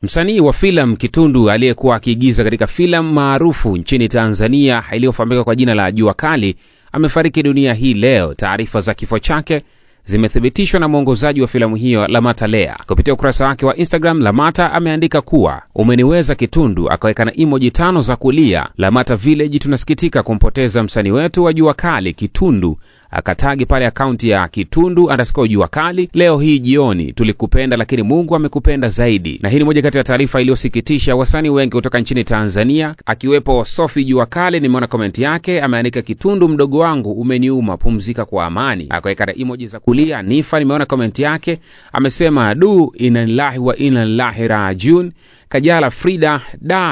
Msanii wa filamu Kitundu aliyekuwa akiigiza katika filamu maarufu nchini Tanzania iliyofahamika kwa jina la Jua Kali amefariki dunia hii leo. Taarifa za kifo chake zimethibitishwa na mwongozaji wa filamu hiyo Lamata Lea. Kupitia ukurasa wake wa Instagram, Lamata ameandika kuwa umeniweza Kitundu, akaweka na emoji 5 za kulia. Lamata Village, tunasikitika kumpoteza msanii wetu wa Jua Kali Kitundu. Akatagi pale akaunti ya Kitundu_Jua Kali. Leo hii jioni tulikupenda, lakini Mungu amekupenda zaidi. Na hii ni moja kati ya taarifa iliyosikitisha wasanii wengi kutoka nchini Tanzania, akiwepo Sophie Jua Kali. Nimeona komenti yake, ameandika Kitundu mdogo wangu umeniuma, pumzika kwa amani. Akaweka na emoji za kulia. Nifa, nimeona komenti yake, amesema inna lillahi wa inna ilaihi rajiun. Kajala Frida,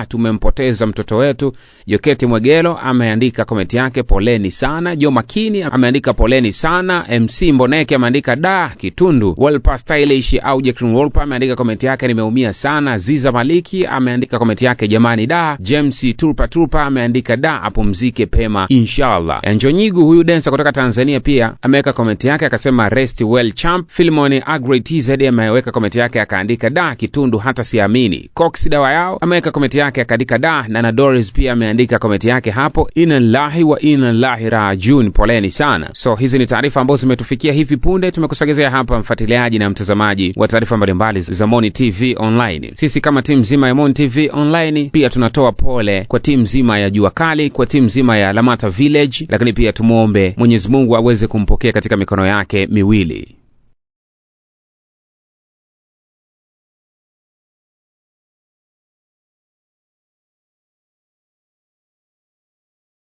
tumempoteza mtoto wetu. Joketi Mwegelo ameandika komenti yake, poleni sana. Jo Makini ameandika poleni sana. MC Mboneke ameandika Kitundu. Walpa Stylish au Jacqueline Walpa ameandika komenti yake, nimeumia sana. Ziza Maliki ameandika komenti yake, jamani James Turpa ameandika apumzike pema inshallah. Njonyigu, huyu dancer kutoka Tanzania, pia ameweka komenti yake akasema rest well champ. Filmon Agri TZ ameweka komenti yake akaandika Kitundu hata siamini. Cox Dawa Yao ameweka komenti yake akaandika na Doris pia ameandika komenti yake hapo, inna lillahi wa inna ilaihi rajiun, poleni sana. So hizi ni taarifa ambazo zimetufikia hivi punde. Tumekusogezea hapa mfuatiliaji na mtazamaji wa taarifa mbalimbali za Moni TV Online. Sisi kama timu nzima ya Moni TV Online pia tunatoa pole kwa timu nzima ya Jua Kali, kwa timu nzima ya Lamata Village, lakini pia tumuombe Mwenyezi Mungu aweze kumpokea katika mikono yake miwili.